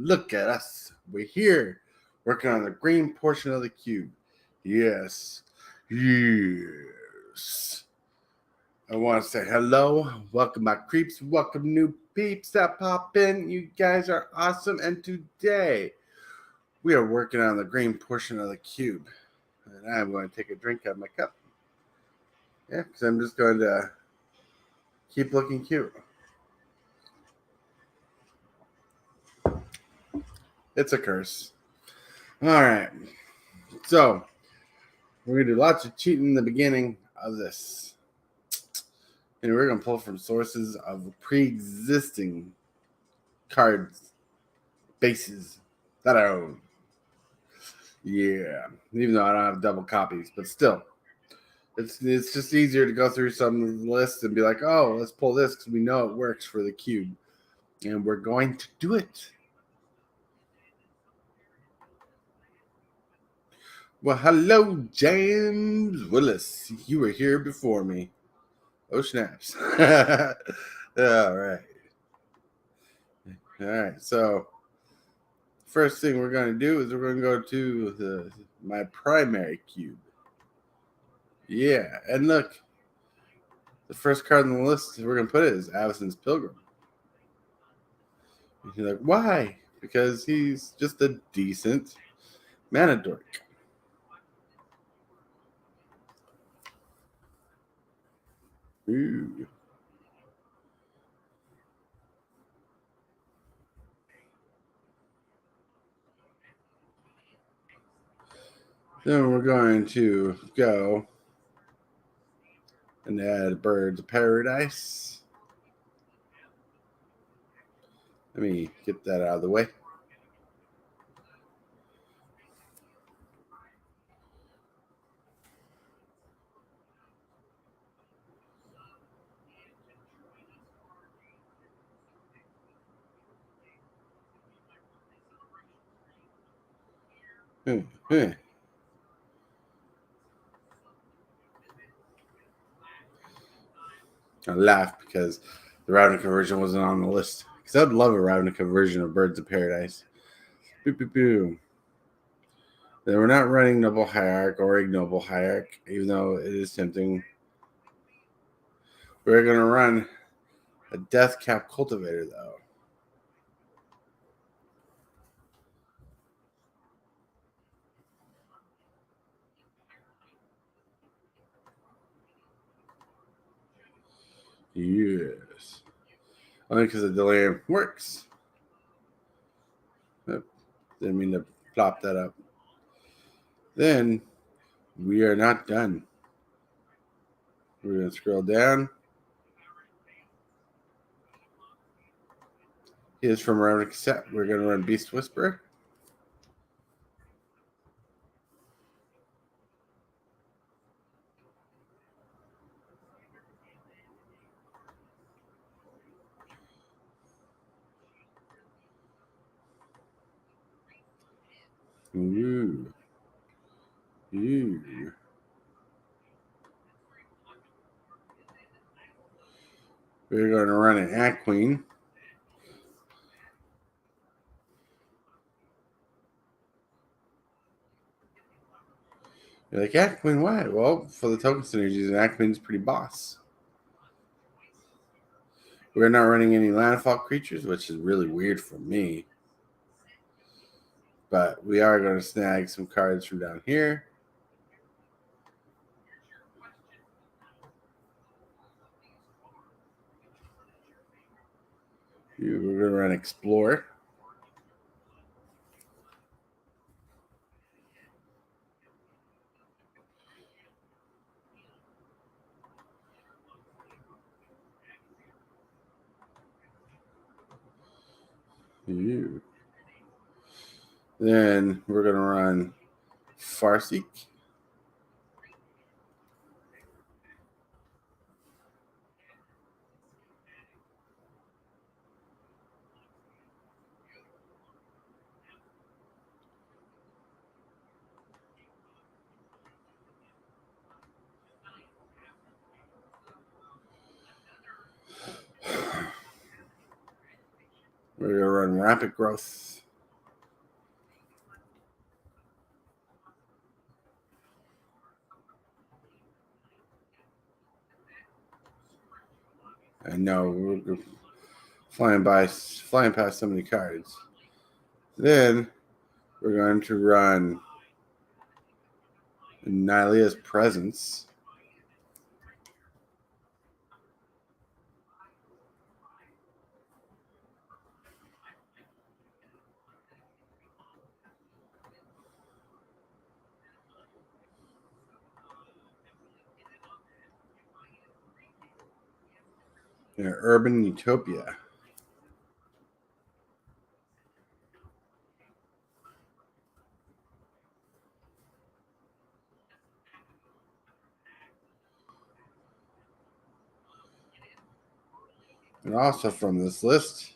Look at us. We're here working on the green portion of the cube. Yes. Yes. I want to say hello. Welcome, my creeps. Welcome, new peeps that pop in. You guys are awesome. And today we are working on the green portion of the cube. And I'm going to take a drink out of my cup. Yeah, because I'm just going to keep looking cute. It's a curse. All right. So, we're going to do lots of cheating in the beginning of this. And we're going to pull from sources of pre-existing cards, bases that I own. Yeah. Even though I don't have double copies, but still. It's just easier to go through some lists and be like, oh, let's pull this because we know it works for the cube. And we're going to do it. Well, hello, James Willis. You were here before me. Oh, snaps. All right. All right. So, first thing we're going to do is we're going to go to my primary cube. Yeah. And look, the first card on the list we're going to put it is Avison's Pilgrim. You're like, why? Because he's just a decent mana dork. Ooh. Then we're going to go and add Birds of Paradise. Let me get that out of the way. I laughed because the Ravnica version wasn't on the list. Because I'd love a Ravnica version of Birds of Paradise. Boo, boo, boo. Then we're not running Noble Hierarch or Ignoble Hierarch, even though it is tempting. We're going to run a Death Cap Cultivator, though. Yes. Only because the delay works. Oh, didn't mean to plop that up. Then we are not done. We're going to scroll down. Here's from Ravnica set. We're going to run Beast Whisperer. Ooh. Ooh. We're going to run an At Queen. You're like, At Queen, why? Well, for the token synergies, an At Queen's pretty boss. We're not running any landfall creatures, which is really weird for me. But we are going to snag some cards from down here. We're going to run Explore. Ooh. Then we're going to run Farseek. We're going to run Rapid Growth. I know we're flying past so many cards. Then we're going to run Nylea's Presence. Urban Utopia. And also from this list,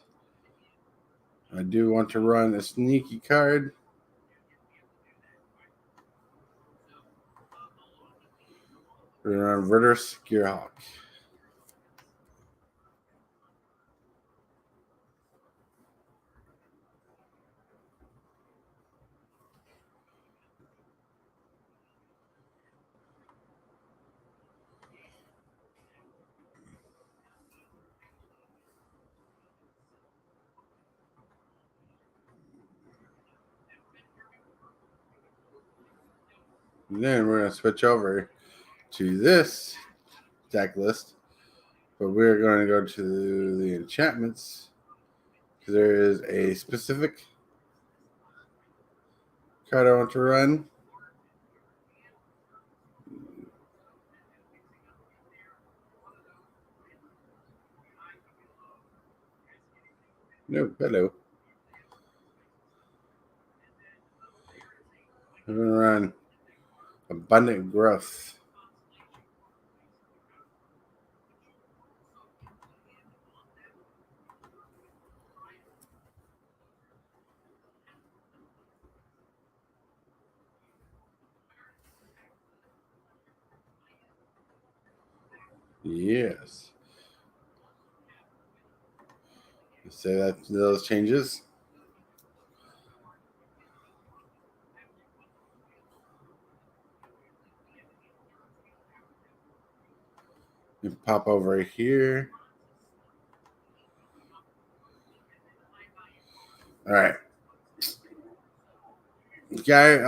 I do want to run a sneaky card. We're going to run Ritter Gearhawk. And then we're going to switch over to this deck list, but we're going to go to the enchantments because there is a specific card I want to run. No, hello. We're going to run Abundant Growth. Yes. Say that those changes. You pop over here. All right. Guy,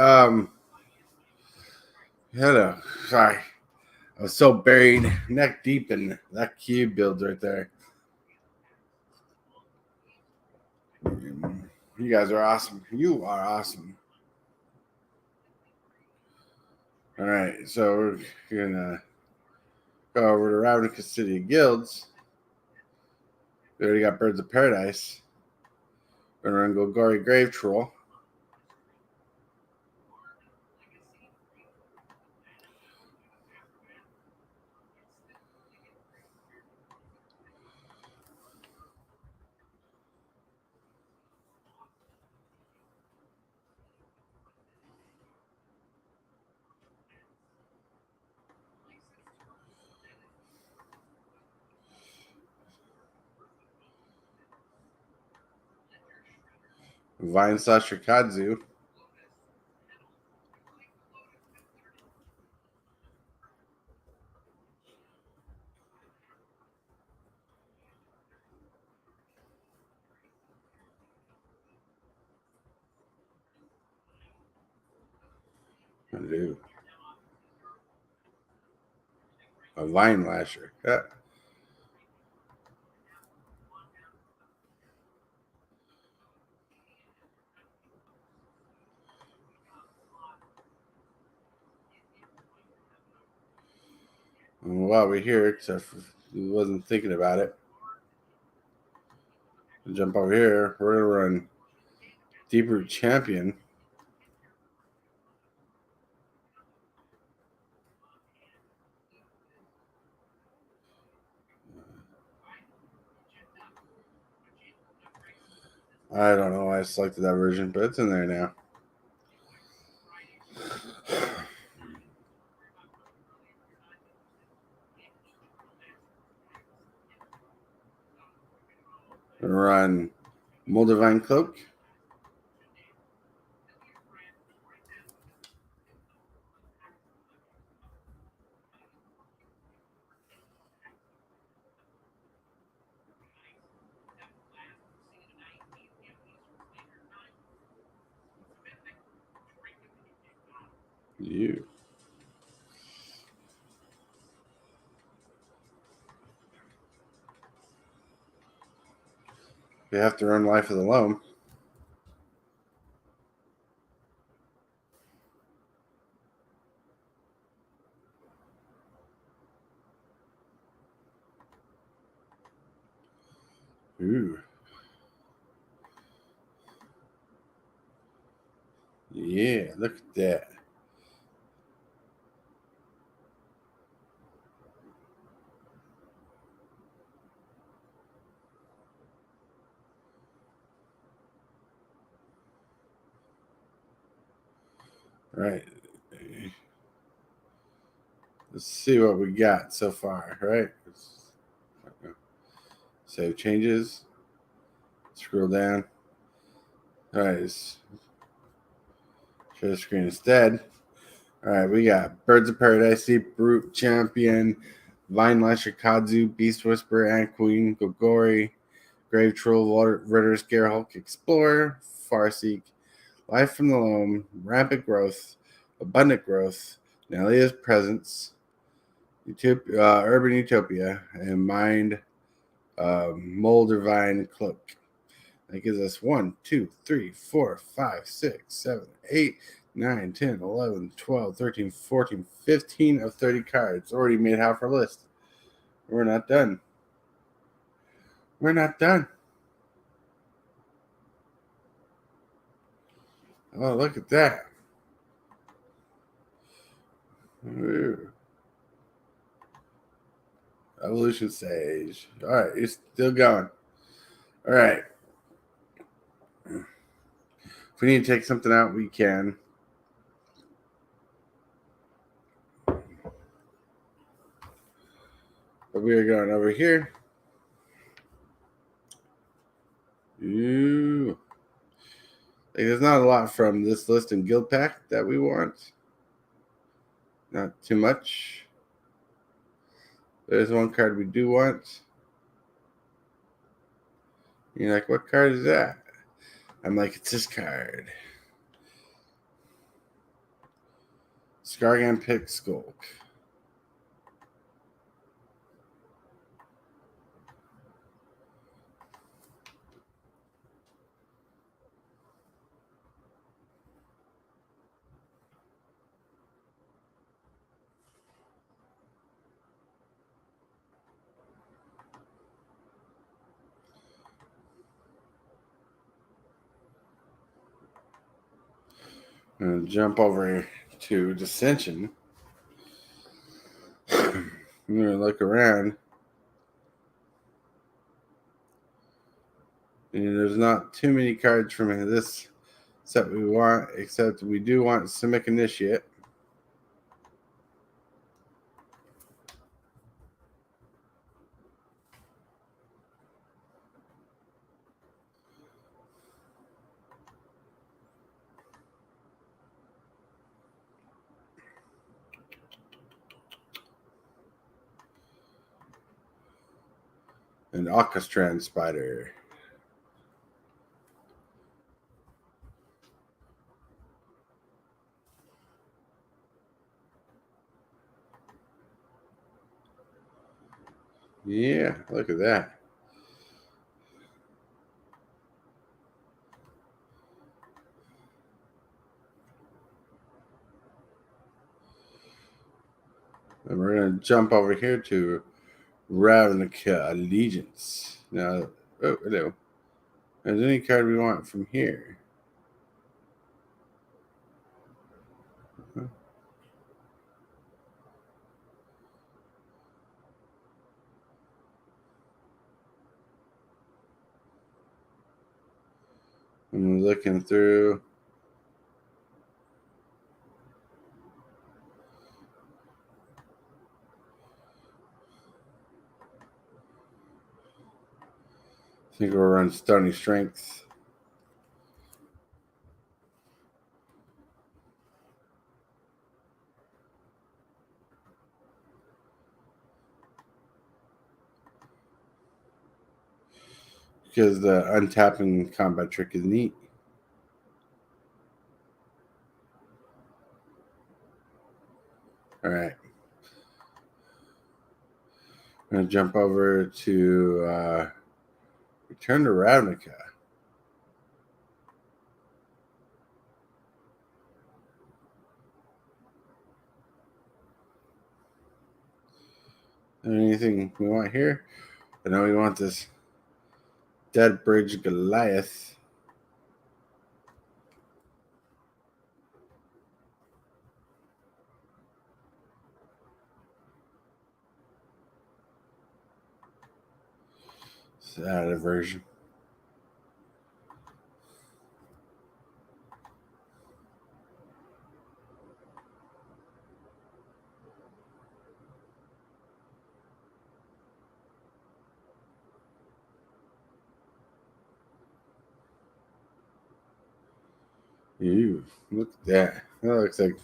hello. Sorry. I was so buried neck deep in that cube build right there. You guys are awesome. You are awesome. All right, so we're gonna go over to Ravnica City Guilds. We already got Birds of Paradise. We're gonna run Golgari Grave Troll. Vine Slasher Kadzu. A Vine Lasher. Yeah. And while we're here, except we wasn't thinking about it, jump over here. We're gonna run Deeproot Champion. I don't know why I selected that version, but it's in there now. Run Moldavine Cloak. You. You have to earn life of the loam. Ooh. Yeah, look at that. All right. Let's see what we got so far, right? Save changes. Scroll down. All right. Share the screen instead. All right, we got Birds of Paradise, Deep Brute, Champion, Vine Lasher, Kazu, Beast Whisperer, and Queen, Gogori, Grave Troll, Water Ritter, Scarehulk, Explorer, Farseek, Life from the Loam, Rapid Growth, Abundant Growth, Nelia's Presence, Urban Utopia, and Mind Molder Vine Cloak. That gives us 1, 2, 3, 4, 5, 6, 7, 8, 9, 10, 11, 12, 13, 14, 15 of 30 cards. Already made half our list. We're not done. We're not done. Oh, look at that. Ooh. Evolution Sage. All right, it's still going. All right. If we need to take something out, we can. But we are going over here. Ooh. Like, there's not a lot from this list and guild pack that we want. Not too much. There's one card we do want. You're like, what card is that? I'm like, it's this card. Scargan Pick Skulk. I'm going to jump over to Dissension. I'm going to look around. And there's not too many cards from this set we want, except we do want Simic Initiate. And Orchestran Spider. Yeah, look at that. And we're going to jump over here to Ravnica Allegiance. Now, oh, hello. There's any card we want from here. I'm looking through. I think we'll run Stony Strength. Because the untapping combat trick is neat. going to jump over to Return to Ravnica. Anything we want here? I know we want this Dead Bridge Goliath. It's an added version. Ew, look at that. That looks like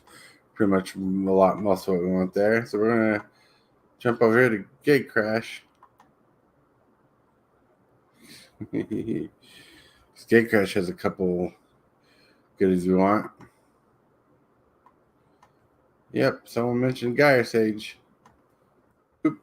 pretty much most of what we want there. So we're going to jump over here to Gate Crash. Gate Crash has a couple goodies we want. Yep, someone mentioned Gaia Sage. Oop.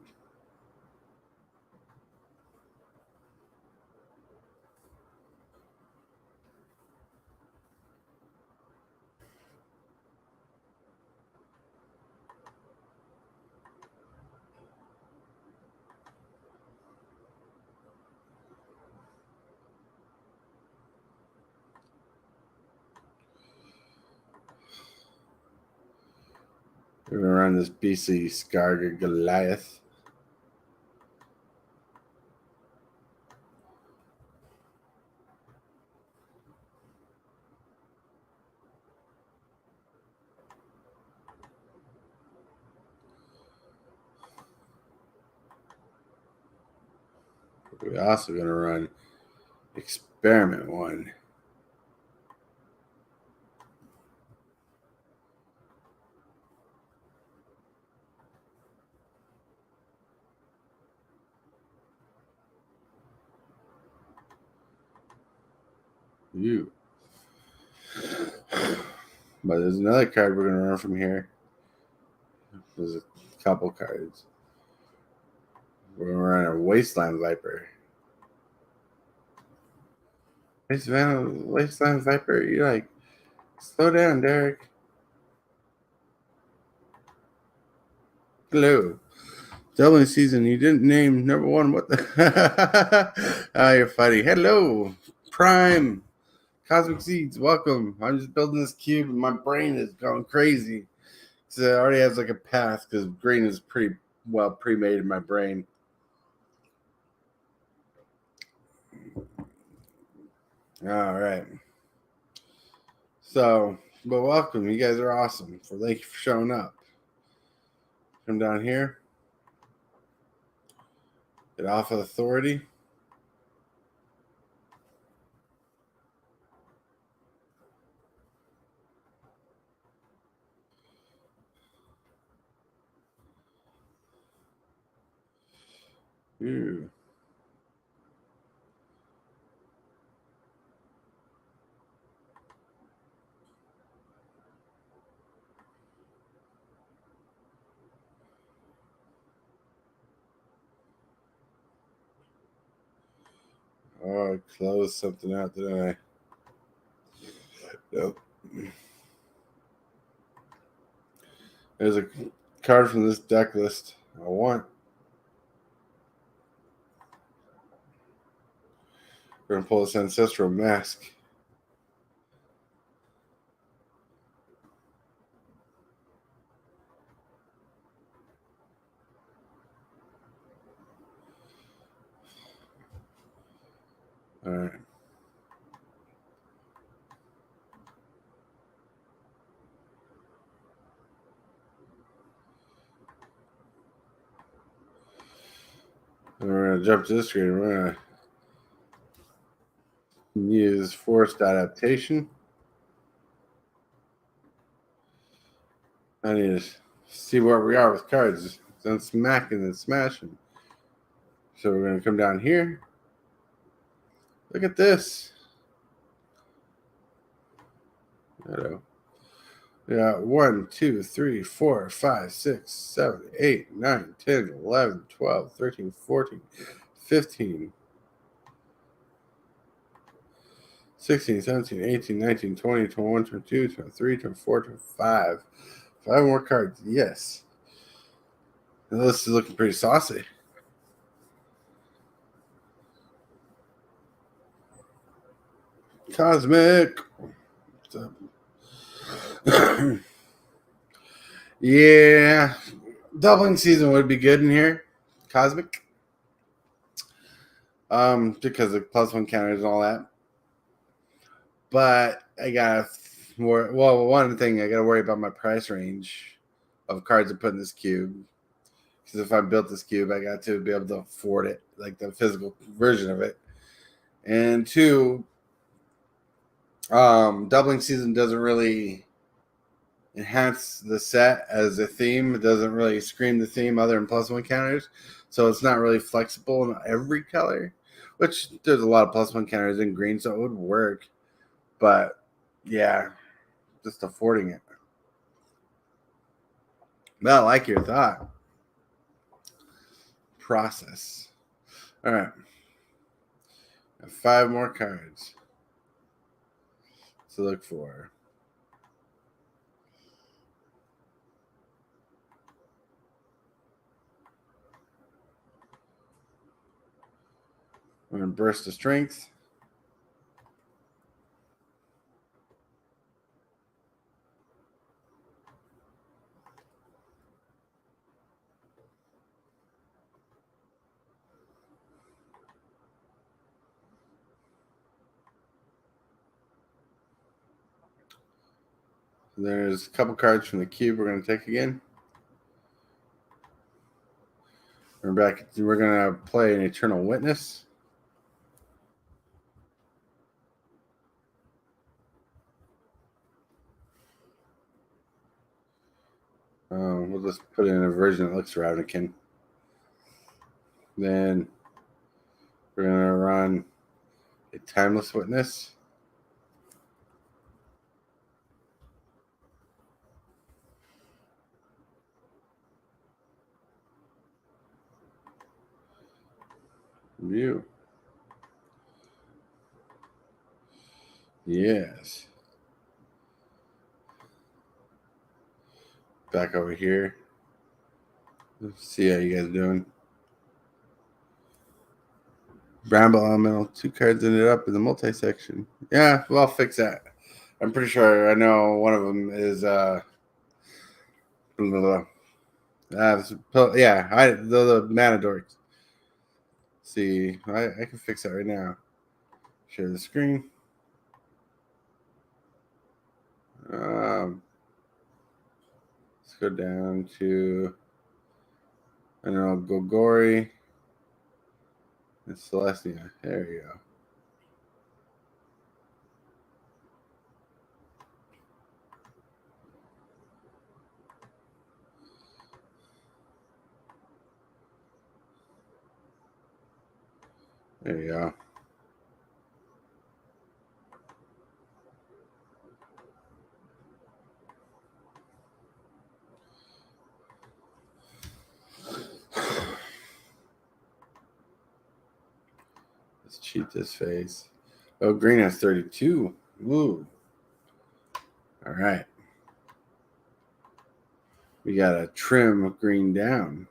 We're going to run this beastly Skarger Goliath. We're also going to run Experiment 1. Ew. But there's another card we're going to run from here. There's a couple cards. We're going to run a Wasteland Viper. Wasteland Viper, you're like, slow down, Derek. Hello. Doubling season, you didn't name number one. What the? Oh, you're funny. Hello, Prime. Cosmic Seeds, welcome. I'm just building this cube and my brain is going crazy. So it already has like a path because green is pretty well pre-made in my brain. All right. So, but welcome. You guys are awesome. Thank you for showing up. Come down here. Get off of authority. Ooh. Oh, I closed something out, didn't I? Nope. There's a card from this deck list I want. We're going to pull this Ancestral Mask. All right. And we're going to jump to this screen. We're going to use Forced Adaptation. I need to see where we are with cards. I'm smacking and smashing. So we're going to come down here. Look at this. Hello. We got 1, 2, 3, 4, 5, 6, 7, 8, 9, 10, 11, 12, 13, 14, 15, 16, 17, 18, 19, 20, 21, 22, 23, 24, 25. 5 more cards. Yes. The list is looking pretty saucy. Cosmic. Yeah. Doubling season would be good in here. Cosmic. Because of +1 counters and all that. But I got more. Well, one thing I got to worry about my price range of cards to put in this cube. Because if I built this cube, I got to be able to afford it, like the physical version of it. And two, doubling season doesn't really enhance the set as a theme. It doesn't really scream the theme other than +1 counters. So it's not really flexible in every color, which there's a lot of +1 counters in green, so it would work. But yeah, just affording it. But I like your thought process. All right. 5 more cards to look for. I'm going to burst of strength. There's a couple cards from the cube we're going to take again. We're back. We're going to play an Eternal Witness. We'll just put in a version that looks Ravnica. Then we're going to run a Timeless Witness. View. Yes. Back over here. Let's see how you guys are doing. Bramble Elemental. 2 cards ended up in the multi-section. Yeah, well, I'll fix that. I'm pretty sure I know one of them is the mana dorks. See, I can fix that right now. Share the screen. Let's go down to Gogori and Celestia. There you go. There you go. Let's cheat this phase. Oh, green has 32. Ooh. All right. We got a trim green down.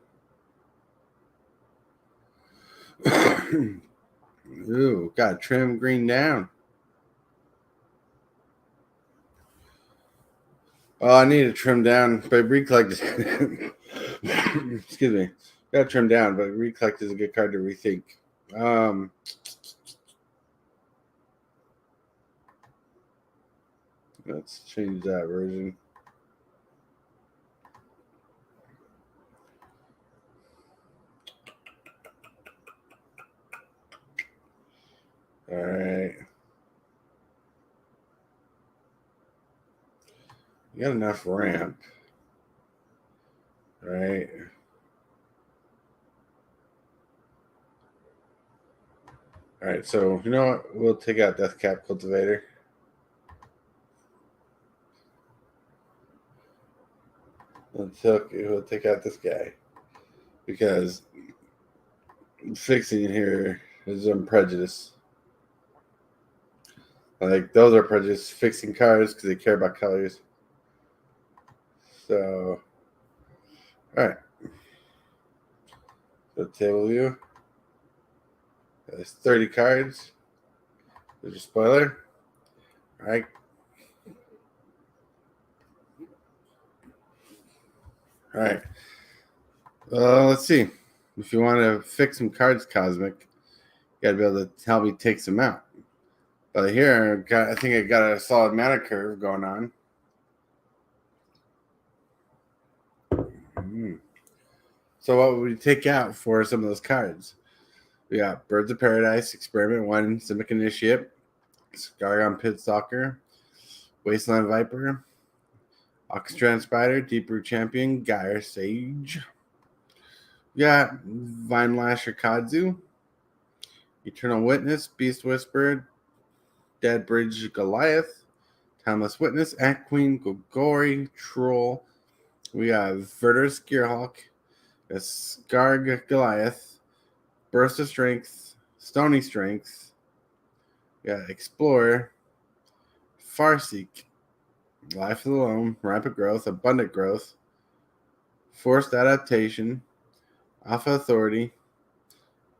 Ooh, got trim green down. Oh, I need to trim down, but recollect. Excuse me. Got to trim down, but recollect is a good card to rethink. Let's change that version. All right. You got enough ramp. Right. All right. So, you know what? We'll take out Death Cap Cultivator. we'll take out this guy because fixing it here is some prejudice. Like those are prejudice fixing cars because they care about colors. So, all right. So table view. There's 30 cards. There's a spoiler. All right. All right. Let's see. If you want to fix some cards, Cosmic, you got to be able to help me take some out. But here, I think I got a solid mana curve going on. So what would we take out for some of those cards? We got Birds of Paradise, Experiment 1, Simic Initiate, Scargon Pitstalker, Wasteland Viper, Oxtran Spider, Deep Root Champion, Gyre Sage. We got Vine Lasher Kadzu, Eternal Witness, Beast Whisperer, Dead Bridge Goliath, Timeless Witness, Ant Queen, Gogori, Troll. We have Verter Gearhawk, Skarg Goliath, Burst of Strength, Stony Strength. We got Explorer, Farseek, Life of the Loam, Rapid Growth, Abundant Growth, Forced Adaptation, Alpha Authority,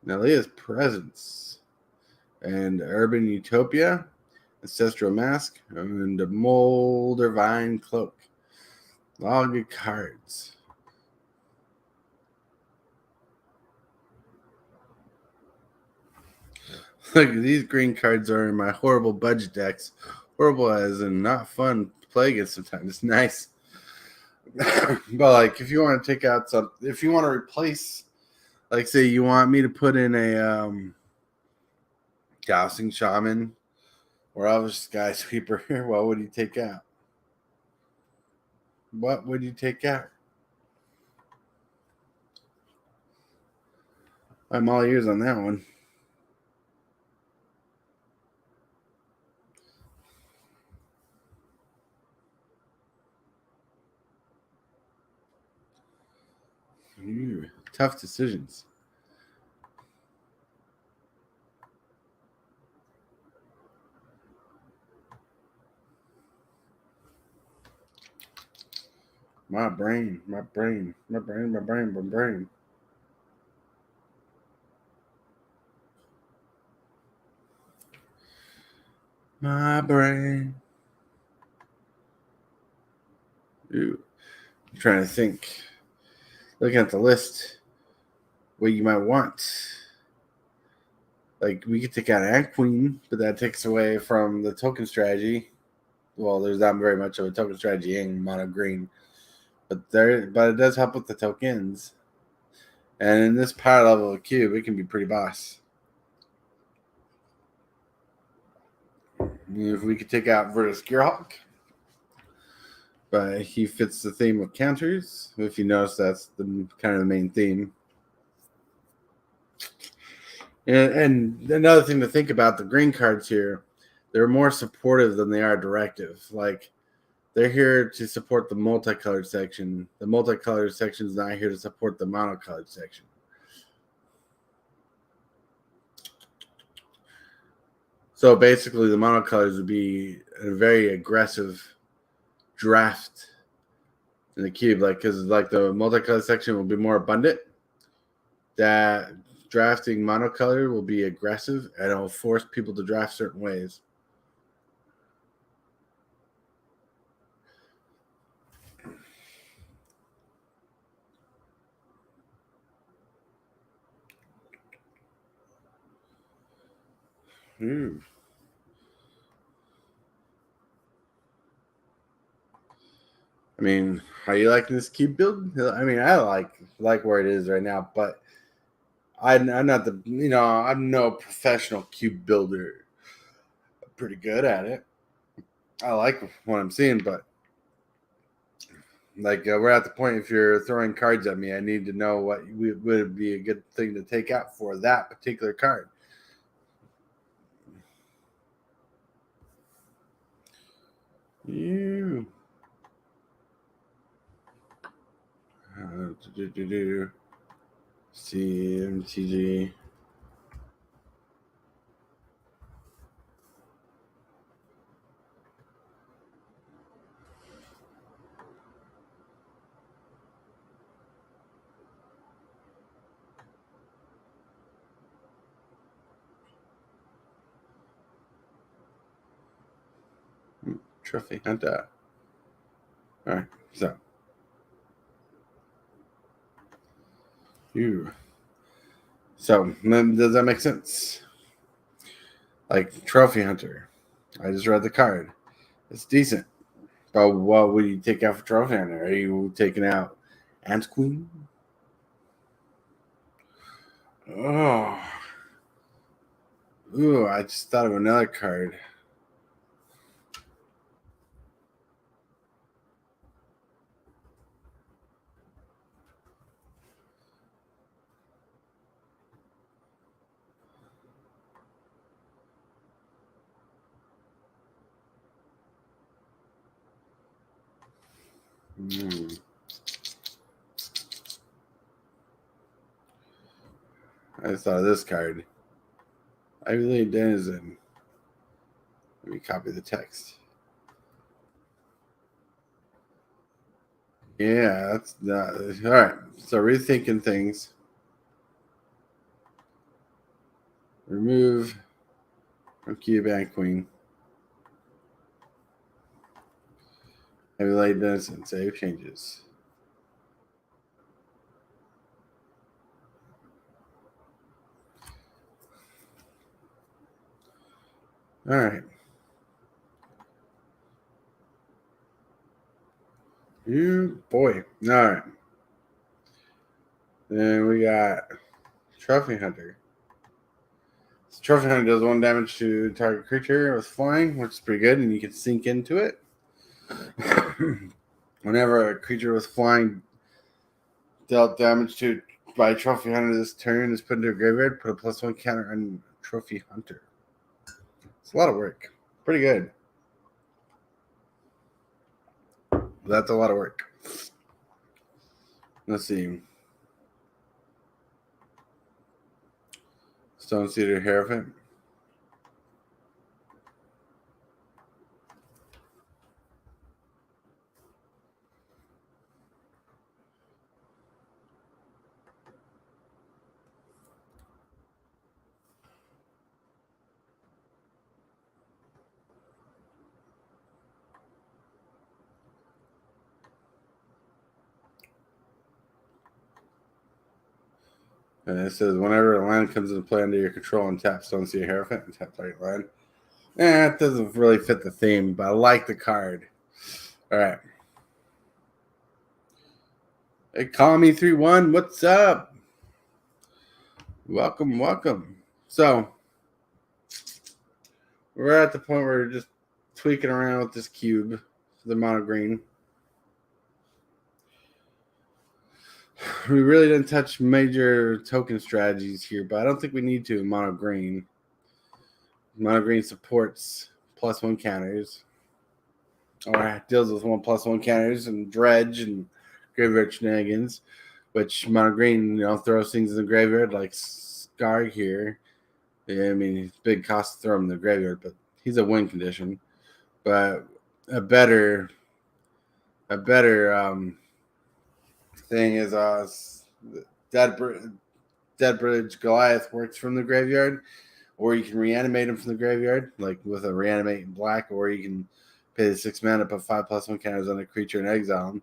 Nelia's Presence, and Urban Utopia, Ancestral Mask, and the Moldervine Cloak. All good cards. Look, these green cards are in my horrible budget decks. Horrible as in not fun to play against sometimes. It's nice. But like if you want to take out some, if you want to replace, like say you want me to put in a Dowsing Shaman or Elvish Skysweeper, what would you take out? What would you take out? I'm all ears on that one. Tough decisions. My brain. My brain. My brain. Ooh. I'm trying to think. Looking at the list, what you might want. Like we could take out Ant Queen, but that takes away from the token strategy. Well, there's not very much of a token strategy in mono green, but it does help with the tokens. And in this power level of cube, it can be pretty boss. If we could take out Vertus Gearhawk, but he fits the theme of counters. If you notice, that's the kind of the main theme. And another thing to think about, the green cards here, they're more supportive than they are directive. Like they're here to support the multicolored section. The multicolored section is not here to support the monocolored section. So basically, the monocolors would be a very aggressive draft in the cube, like because like the multicolored section will be more abundant. That drafting monocolor will be aggressive and it'll force people to draft certain ways. Ooh. I mean, are you liking this cube build? I mean, I like where it is right now, but I'm not I'm no professional cube builder. I'm pretty good at it. I like what I'm seeing, but like we're at the point. If you're throwing cards at me, I need to know what would be a good thing to take out for that particular card. You. CMTG. Trophy Hunter. All right, so you. So does that make sense? Like Trophy Hunter. I just read the card. It's decent. But what would you take out for Trophy Hunter? Are you taking out Ant Queen? Oh. Ooh, I just thought of another card. I just thought of this card. I really denizen. Let me copy the text. Yeah, that's all right. So rethinking things. Remove from Cube and Queen. Heavy light denizen. Save changes. All right. You boy. All right. Then we got Trophy Hunter. So Trophy Hunter does 1 damage to target creature with flying, which is pretty good, and you can sink into it. Whenever a creature with flying dealt damage to by Trophy Hunter this turn is put into a graveyard, put a +1 counter on Trophy Hunter. It's a lot of work. Pretty good. That's a lot of work. Let's see. Stone Cedar Hierophant. And it says whenever a land comes into play under your control and tap Stone Cedar Hierophant and tap target land. It doesn't really fit the theme, but I like the card. All right. Hey, call me 3-1. What's up? Welcome. So we're at the point where we're just tweaking around with this cube, the mono green. We really didn't touch major token strategies here, but I don't think we need to in mono green. Mono green supports +1 counters, or deals with 1+1 counters and dredge and graveyard shenanigans, which mono green, throws things in the graveyard like Scar here. Yeah, I mean, it's big cost to throw him in the graveyard, but he's a win condition. But a better thing is Dead Bridge Goliath works from the graveyard, or you can reanimate him from the graveyard, like with a reanimate in black, or you can pay the 6 mana, put 5+1 counters on a creature and exile him.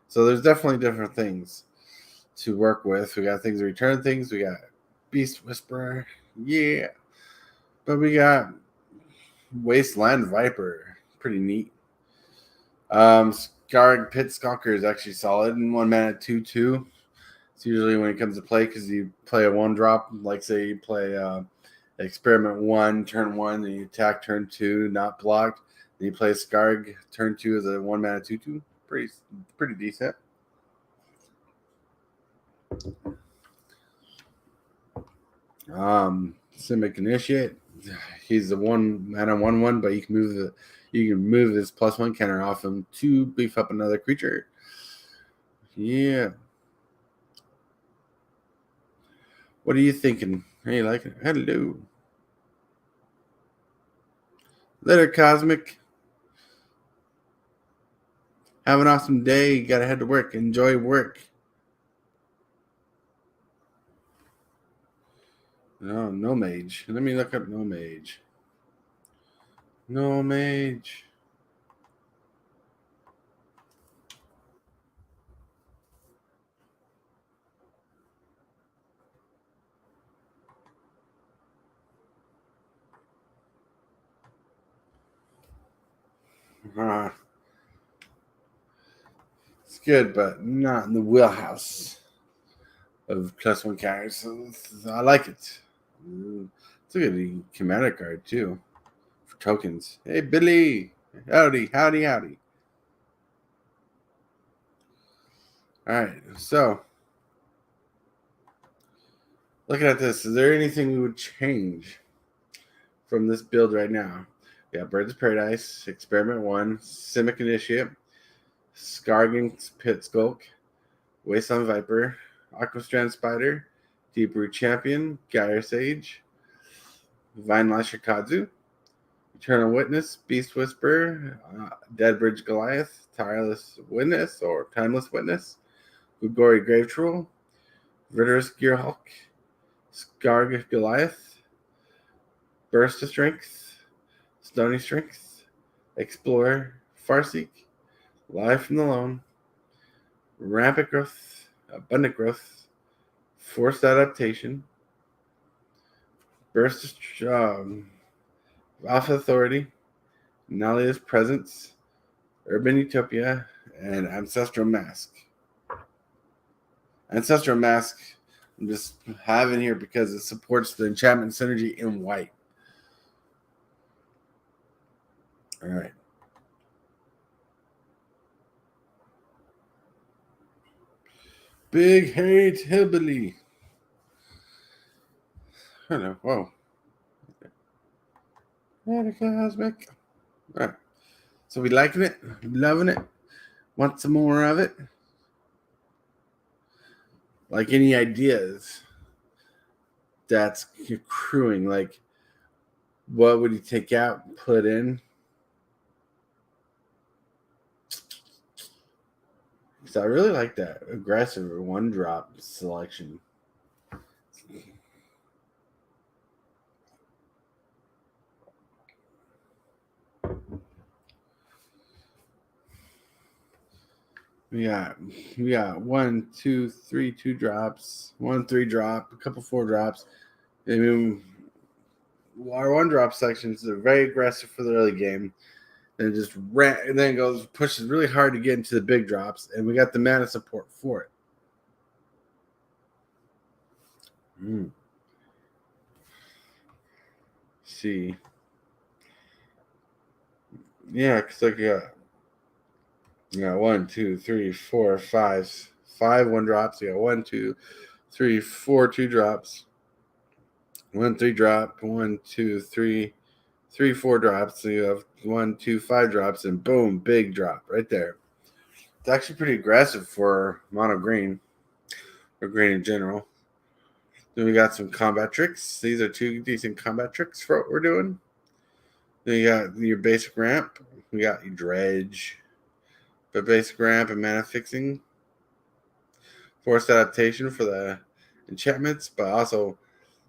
So there's definitely different things to work with. We got things to return things. We got Beast Whisperer, yeah, but we got Wasteland Viper, pretty neat. Scarred Pit Skulker is actually solid in 1 mana 2/2. It's usually when it comes to play because you play a 1-drop, like say you play Experiment 1 turn 1, then you attack turn 2, not blocked. Then you play Scarg turn 2 as a 1 mana 2/2. Pretty decent. Simic Initiate. He's the 1 mana 1/1, but you can move this +1 counter off him to beef up another creature. Yeah. What are you thinking? Hey, like it? Hello. Later, Cosmic. Have an awesome day. You gotta head to work. Enjoy work. No, no mage. Let me look up no mage. No mage. It's good, but not in the wheelhouse of +1 carries. So I like it. It's a good commander card too for tokens. Hey Billy, howdy, howdy, howdy. All right, so looking at this, is there anything we would change from this build right now? We got Birds of Paradise, Experiment 1, Simic Initiate, Skargin Pit Skulk, Wasteland Viper, Aquastrand Spider, Deep Root Champion, Gyre Sage, Vine Lasher Kazu, Eternal Witness, Beast Whisperer, Deadbridge Goliath, Tireless Witness or Timeless Witness, Gugori Grave Troll, Ritter's Gearhulk, Skarg Goliath, Burst of Strength, Stony Strength, Explorer, Farseek, Live from the Lone, Rampant Growth, Abundant Growth, Forced Adaptation, Burst of Alpha Authority, Nalia's Presence, Urban Utopia, and Ancestral Mask. Ancestral Mask I'm just having here because it supports the enchantment synergy in white. All right. Big Hate Hillbilly. Hello. Whoa. Cosmic. All right. So we liking it? Loving it? Want some more of it? Like any ideas that's accruing? Like what would you take out and put in? So I really like that aggressive one drop selection. We got we got 1, 2, 3, 2 drops, 1, 3 drop, a couple 4 drops. I mean, our one drop sections are very aggressive for the early game. And it just ran, and then it goes pushes really hard to get into the big drops, and we got the mana support for it. See, yeah, because like you got 1, 2, 3, 4, 5, 5 one drops. You got 1, 2, 3, 4 2 drops. 1, 3 drop. 1, 2, 3, 3, 4 drops. So you have 1, 2, 5 drops, and boom, big drop right there. It's actually pretty aggressive for mono green or green in general. Then we got some combat tricks. These are 2 decent combat tricks for what we're doing. Then you got your basic ramp. We got your dredge, but basic ramp and mana fixing. Forced adaptation for the enchantments, but also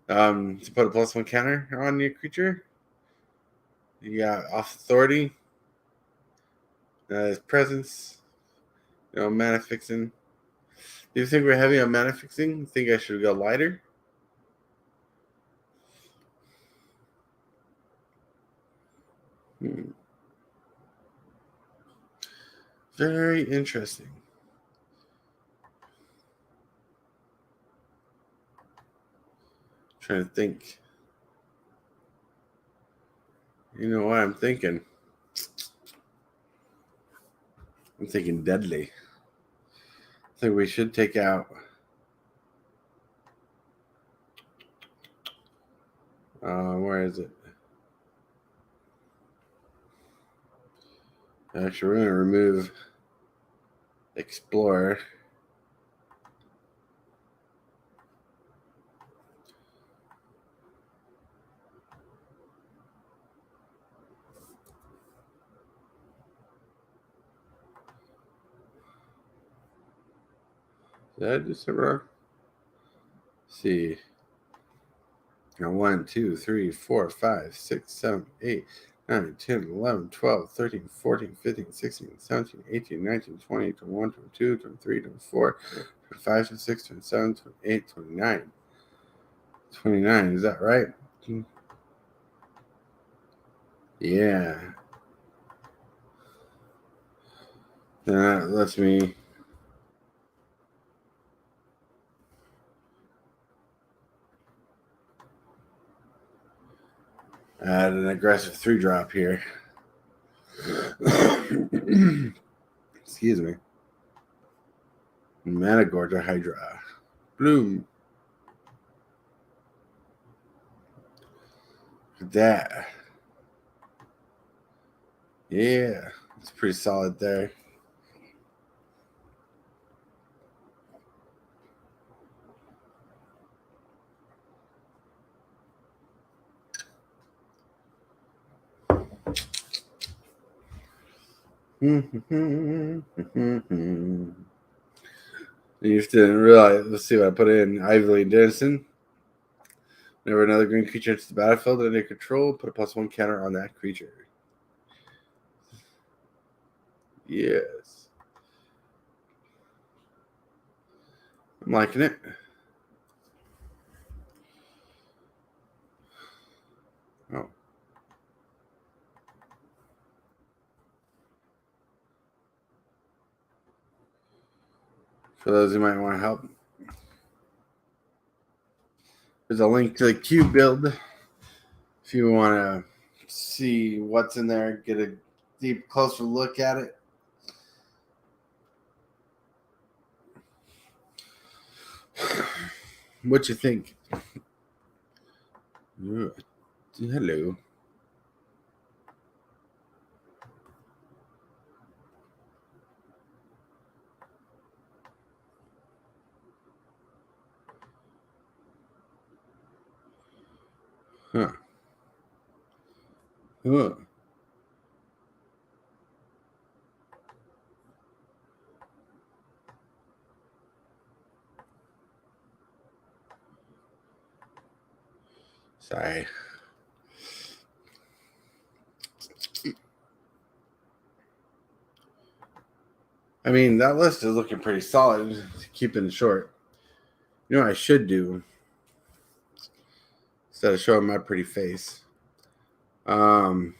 to put a +1 counter on your creature. You got off authority. His presence. Mana fixing. Do you think we're heavy on mana fixing? You think I should go lighter? Very interesting. Trying to think. You know what I'm thinking? I'm thinking deadly. I think we should take out. Where is it? Actually, we're going to remove Explorer. Did I do something wrong? Let's see. Now 1, 2, 3, 4, 5, 6, 7, 8, 9, 10, 11, 12, 13, 14, 15, 16, 17, 18, 19, 20, 21, 22, 23, 24, 25, 26, 27, 28, 29. 29, is that right? Yeah. That lets me add an aggressive 3-drop here. Excuse me. Managorger Hydra. Bloom. That. Yeah. It's pretty solid there. You just didn't realize. Let's see what I put in. Ivy Denison. Whenever another green creature enters the battlefield under your control, put a +1 counter on that creature. Yes. I'm liking it. Oh. For those who might want to help, there's a link to the cube build if you want to see what's in there, get a deep, closer look at it. What you think? Hello. Huh. Huh. Sorry. I mean, that list is looking pretty solid, keeping it short. You know what I should do? Instead of showing my pretty face. So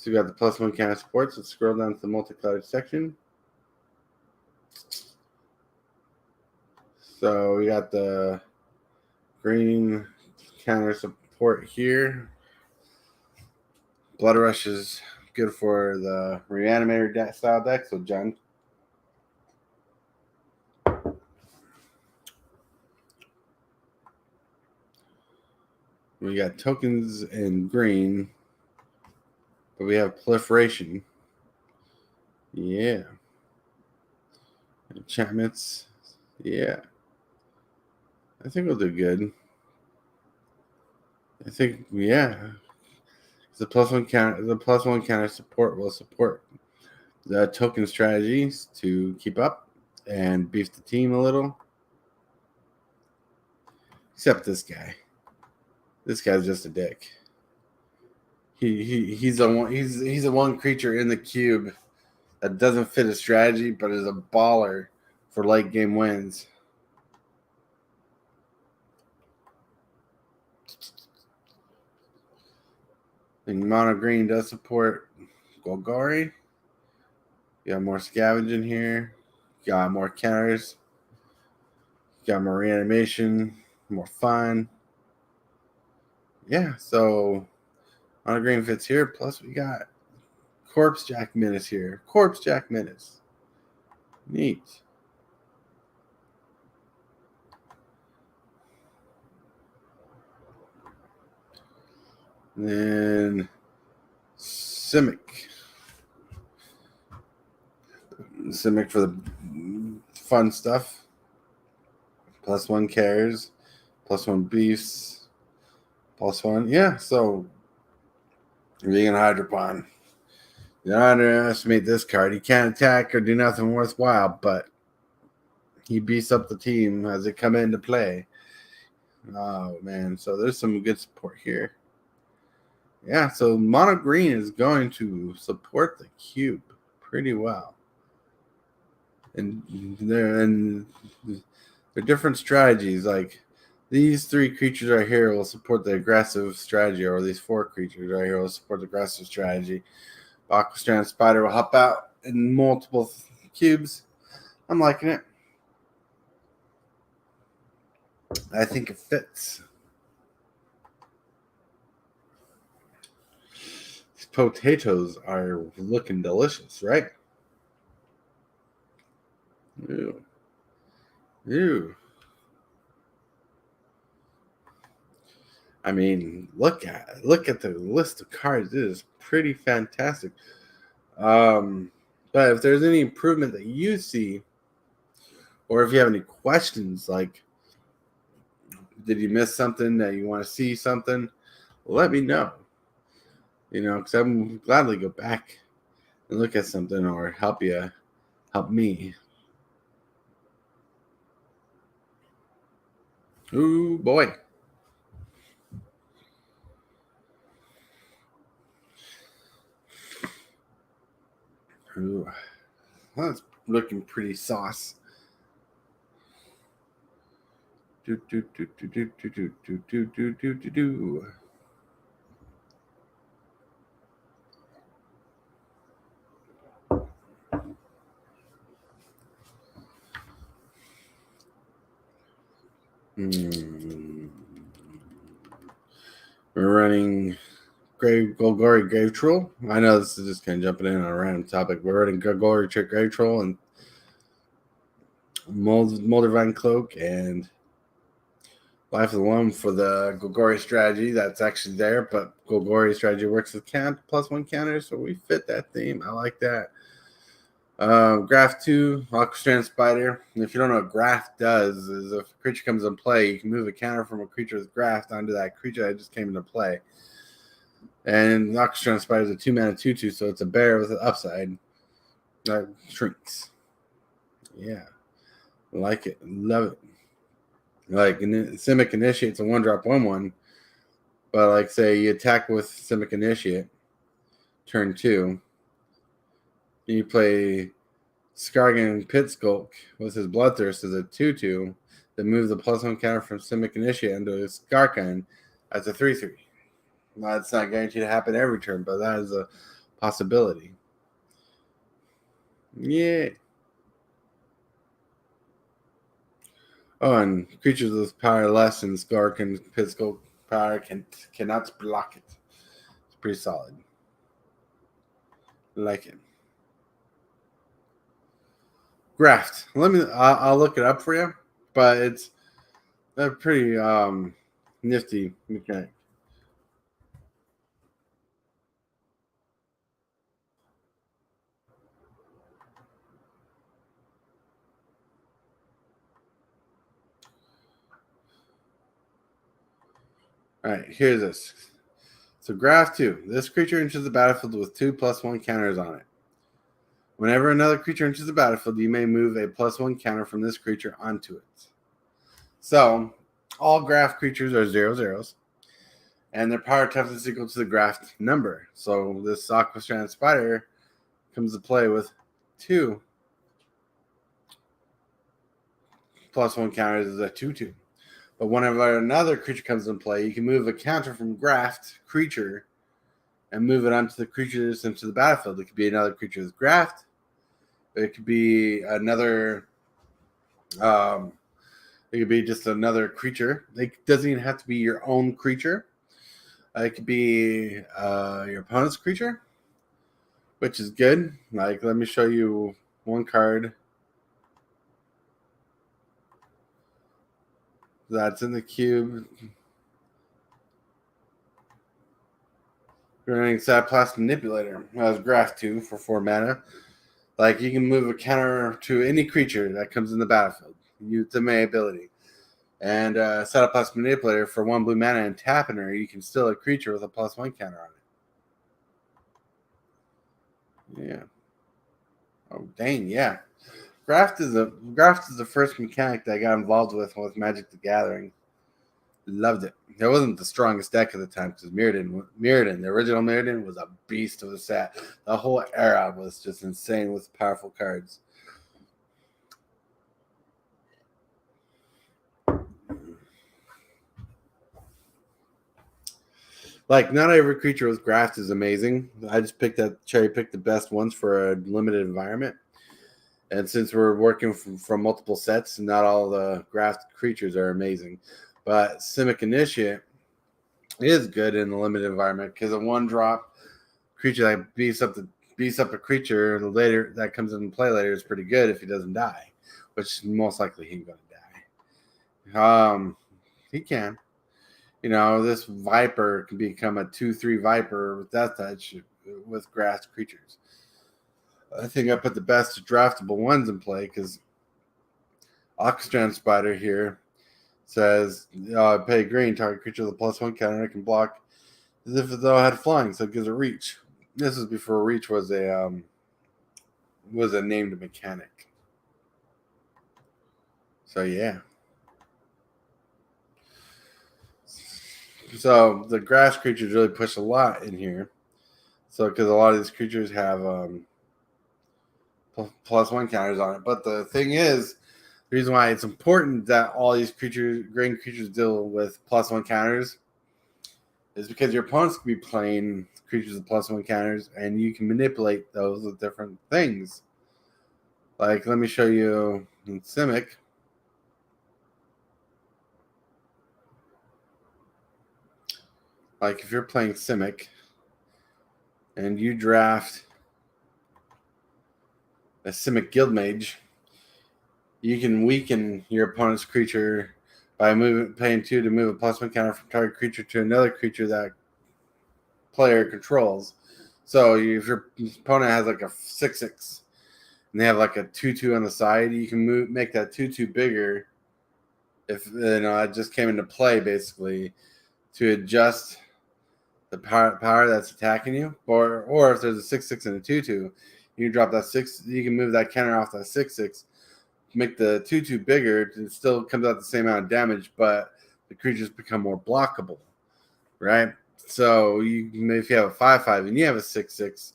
we got the +1 counter supports. Let's scroll down to the multicolored section. So we got the green counter support here. Blood Rush is good for the Reanimator style deck. So John. We got tokens in green, but we have proliferation. Yeah. Enchantments. Yeah. I think we'll do good. I think, yeah. The +1 counter support will support the token strategies to keep up and beef the team a little. Except this guy. This guy's just a dick. He's a one creature in the cube that doesn't fit his strategy, but is a baller for late game wins. And mono green does support Golgari. You got more scavenging here. You got more counters. You got more reanimation, more fun. Yeah, so mono green fits here. Plus we got Corpse Jack Menace here. Corpse Jack Menace. Neat. And then Simic. Simic for the fun stuff. +1 cares. +1 beefs. +1. Yeah, so Vegan Hydropon. You don't underestimate this card. He can't attack or do nothing worthwhile, but he beefs up the team as they come into play. Oh man, so there's some good support here. Yeah, so mono green is going to support the cube pretty well. And they're different strategies. Like these 3 creatures right here will support the aggressive strategy, or these 4 creatures right here will support the aggressive strategy. Aquastrand Spider will hop out in multiple cubes. I'm liking it. I think it fits. These potatoes are looking delicious, right? Ew. Ew. I mean, look at the list of cards. It is pretty fantastic. But if there's any improvement that you see, or if you have any questions, like did you miss something that you want to see something, let me know. Because I'm gladly go back and look at something or help me. Ooh boy. Ooh. Well, that's looking pretty sauce. Do do do do do do do do do do do do. We're running Golgari Grave Troll. I know this is just kind of jumping in on a random topic. We're running Golgari Grave Troll and Moldervine Cloak and Life of the Loam for the Golgari strategy. That's actually there, but Golgari strategy works with +1 counter, so we fit that theme. I like that. Graph 2, Aquastrand Spider. And if you don't know what Graph does, is if a creature comes in play, you can move a counter from a creature with Graph onto that creature that just came into play. And Aquastrand Spider is a 2-mana 2/2, so it's a bear with an upside that shrinks. Yeah. Like it. Love it. Like, Simic Initiate's a 1-drop 1/1. But, like, say you attack with Simic Initiate, turn 2. You play Skargan Pit Skulk with his Bloodthirst as a 2/2. Then move the +1 counter from Simic Initiate into Skargan as a 3/3. Now, it's not guaranteed to happen every turn, but that is a possibility. Yeah. Oh, and creatures with power less than Skargan Pit Skulk power cannot block it. It's pretty solid. Like it. Graft. I'll look it up for you, but it's a pretty nifty mechanic. All right, here's this. So Graph 2. This creature enters the battlefield with 2 +1 counters on it. Whenever another creature enters the battlefield, you may move a +1 counter from this creature onto it. So all Graph creatures are 0/0s, and their power toughness is equal to the Graph number. So this Aquastrand Spider comes to play with 2 +1 counters as a 2/2. But whenever another creature comes in play, you can move a counter from Graft creature and move it onto the creatures into the battlefield. It could be another creature with Graft. It could be another. It could be just another creature. It doesn't even have to be your own creature. It could be your opponent's creature, which is good. Like, let me show you one card that's in the cube. Running Sapplast Manipulator. That was Graph 2 for 4 mana. Like, you can move a counter to any creature that comes in the battlefield. It's a May ability. And Sapplast Manipulator for 1 blue mana and tapping her, you can steal a creature with a +1 counter on it. Yeah. Oh, dang, yeah. Graft is the first mechanic that I got involved with Magic the Gathering. Loved it. It wasn't the strongest deck at the time because Mirrodin, the original Mirrodin, was a beast of a set. The whole era was just insane with powerful cards. Like, not every creature with graft is amazing. I just cherry picked the best ones for a limited environment. And since we're working from multiple sets, not all the graft creatures are amazing. But Simic Initiate is good in the limited environment because a 1-drop creature that beats up a creature later that comes into play later is pretty good if he doesn't die, which most likely he's going to die. He can. This Viper can become a 2/3 Viper with Death Touch with grass creatures. I think I put the best draftable ones in play because Oxstrand Spider here says, pay green, target creature with a +1 counter can block as if though it had flying, so it gives a reach. This is before reach was a named mechanic. So yeah. So the grass creatures really push a lot in here. So because a lot of these creatures have +1 counters on it. But the thing is, the reason why it's important that all these green creatures deal with +1 counters is because your opponents can be playing creatures with +1 counters, and you can manipulate those with different things. Like, let me show you in Simic. Like, if you're playing Simic and you draft a Simic Guildmage, you can weaken your opponent's creature by paying 2 to move a +1 counter from target creature to another creature that player controls. So if your opponent has like a 6/6 and they have like a 2/2 on the side, you can make that 2/2 bigger. If it just came into play basically to adjust the power that's attacking you, or if there's a 6/6 and a 2/2, you drop that 6. You can move that counter off that 6/6, make the 2/2 bigger. It still comes out the same amount of damage, but the creatures become more blockable, right? So if you have a 5/5 and you have a 6/6,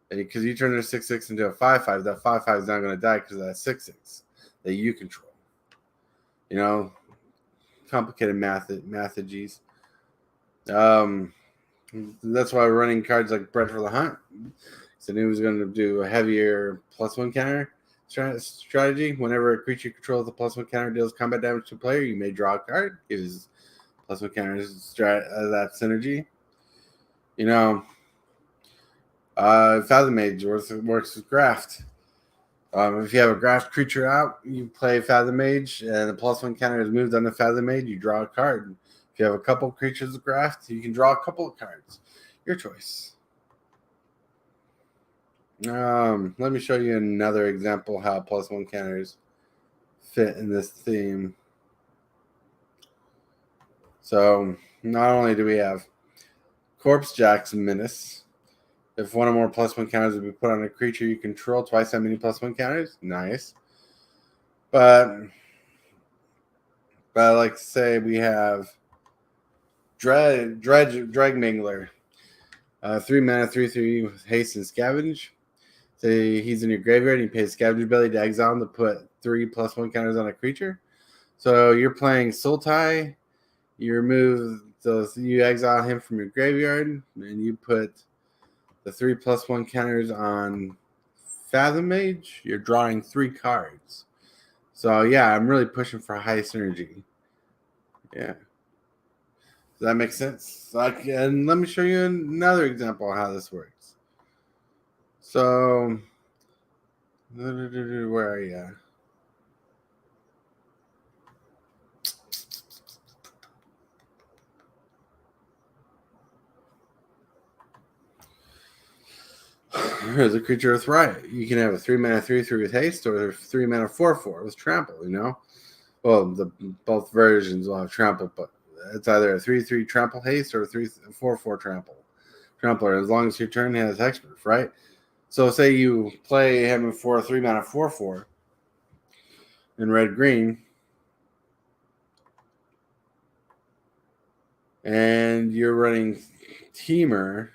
because you turn their 6/6 into a 5/5, that 5/5 is not going to die because of that 6/6 that you control. Complicated mathages. That's why we're running cards like Bread for the Hunt. So he was going to do a heavier +1 counter strategy. Whenever a creature controls the +1 counter deals combat damage to a player, you may draw a card. Gives +1 counters that synergy. Fathom Mage works with Graft. If you have a Graft creature out, you play Fathom Mage, and the +1 counter is moved on the Fathom Mage, you draw a card. If you have a couple creatures with Graft, you can draw a couple of cards. Your choice. Let me show you another example how +1 counters fit in this theme. So not only do we have Corpse Jack's Menace. If one or more +1 counters would be put on a creature you control, twice that many +1 counters. Nice. But I like to say we have Dreg Mingler. 3 mana, 3/3 with haste and scavenge. Say he's in your graveyard and you pay Scavenger Belly to exile him to put 3 +1 counters on a creature. So you're playing Sultai. You exile him from your graveyard, and you put the 3 +1 counters on Fathom Mage. You're drawing 3 cards. So yeah, I'm really pushing for high synergy. Yeah. Does that make sense? And let me show you another example of how this works. So, where are you at? Here's a creature with Riot. You can have a 3 mana 3/3 with haste, or 3 mana 4/4 with trample. Well, both versions will have trample, but it's either a 3/3 trample haste or a 4/4 trample. Trampler, as long as your turn has hexproof, right? So say you play him for a 3 mana 4/4. and red-green. And you're running Teamer.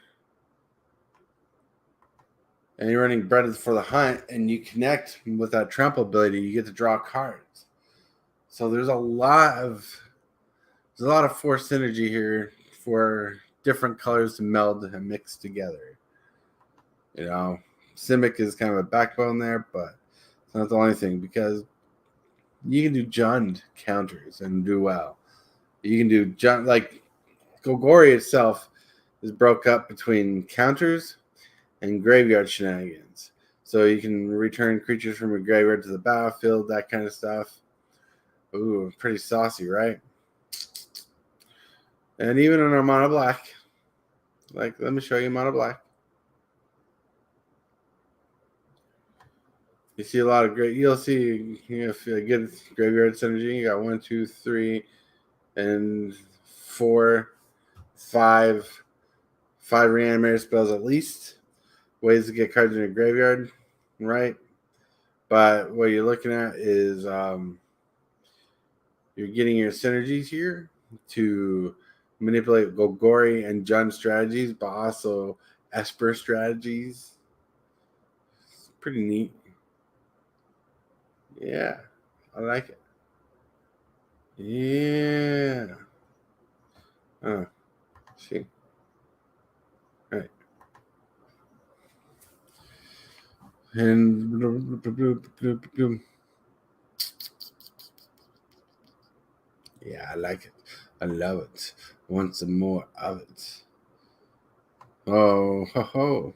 And you're running Breaded for the Hunt, and you connect with that trample ability, you get to draw cards. So there's a lot of force synergy here for different colors to meld and mix together. You know, Simic is kind of a backbone there, but it's not the only thing, because you can do Jund counters and do well. You can do Jund, like Golgori itself is broke up between counters and graveyard shenanigans. So you can return creatures from your graveyard to the battlefield, that kind of stuff. Ooh, pretty saucy, right? And even in our mono black, like, let me show you mono black. You see a lot of great. You'll see, if you get graveyard synergy, you got 1, 2, 3, and 4, 5 reanimator spells at least. Ways to get cards in your graveyard, right? But what you're looking at is you're getting your synergies here to manipulate Golgori and Jund strategies, but also Esper strategies. It's pretty neat. Yeah, I like it. Yeah. See. All right. And yeah, I like it. I love it. I want some more of it. Oh, ho, ho.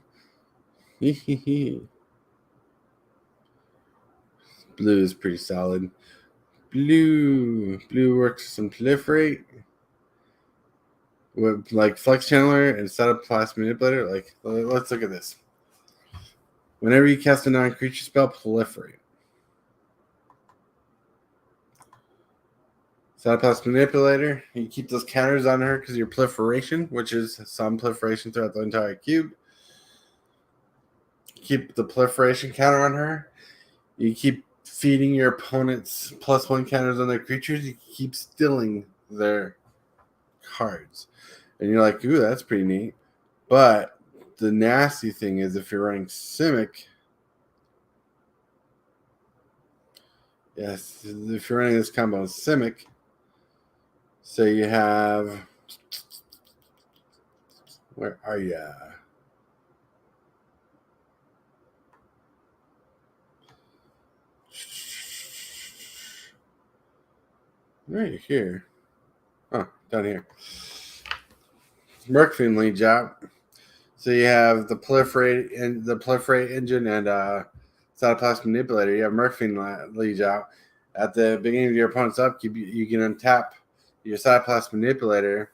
Blue is pretty solid. Blue works some proliferate with like Flex Channeler and Setup Class Manipulator. Like, let's look at this. Whenever you cast a non-creature spell, proliferate. Setup Class Manipulator. You keep those counters on her because your proliferation, which is some proliferation throughout the entire cube. Keep the proliferation counter on her. You keep feeding your opponent's +1 counters on their creatures. You keep stealing their cards. And you're like, ooh, that's pretty neat. But the nasty thing is, if you're running Simic, yes, if you're running this combo of Simic, so you have, where are you? Right here. Oh, down here. Merkfiend leads out. So you have the proliferate engine and Sotoplast Manipulator. You have Merkfiend leads out. At the beginning of your opponent's upkeep, you can untap your Sotoplast Manipulator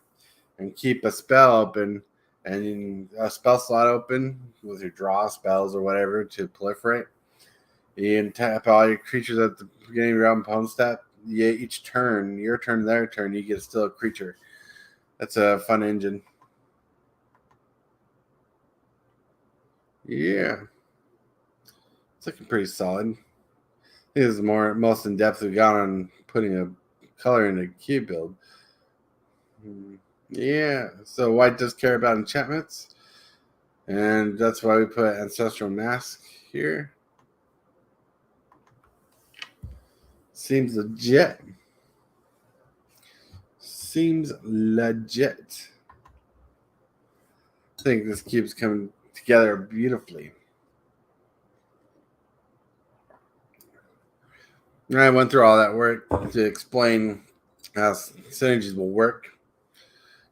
and keep a spell open and a spell slot open with your draw spells or whatever to proliferate. You can tap all your creatures at the beginning of your opponent's step. Each turn, your turn, their turn, you get still a creature. That's a fun engine. Yeah. It's looking pretty solid. This is the most in depth we've got on putting a color in a cube build. Yeah, so white does care about enchantments, and that's why we put Ancestral Mask here. Seems legit. Seems legit. I think this cube's coming together beautifully. I went through all that work to explain how synergies will work.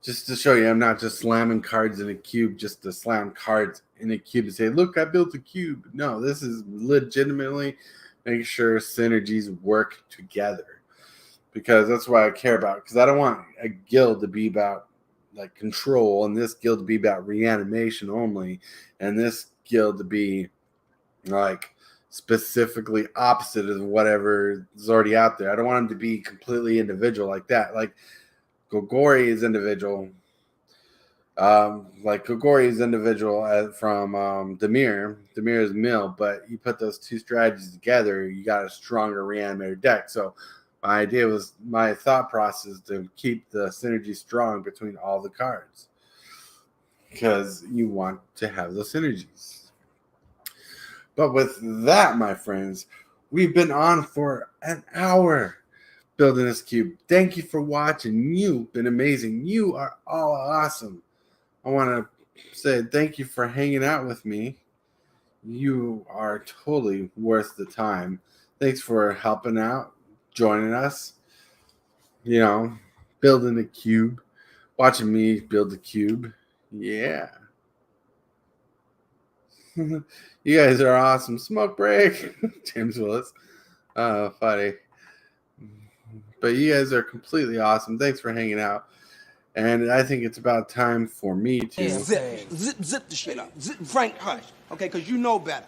Just to show you, I'm not just slamming cards in a cube just to slam cards in a cube to say, look, I built a cube. No, this is legitimately making sure synergies work together. Because that's what I care about. Because I don't want a guild to be about like control, and this guild to be about reanimation only, and this guild to be like specifically opposite of whatever is already out there. I don't want them to be completely individual like that. Like Golgori is individual. Like Gogori's individual from Demir's mill, but you put those two strategies together, you got a stronger reanimator deck. So my thought process to keep the synergy strong between all the cards because you want to have those synergies. But with that, my friends, we've been on for an hour building this cube. Thank you for watching. You've been amazing. You are all awesome. I want to say thank you for hanging out with me. You are totally worth the time. Thanks for helping out, joining us, building a cube, watching me build the cube. Yeah. You guys are awesome. Smoke break. James Willis. Funny. But you guys are completely awesome. Thanks for hanging out. And I think it's about time for me to Zip the shit up. Frank, hush. Okay, because you know better.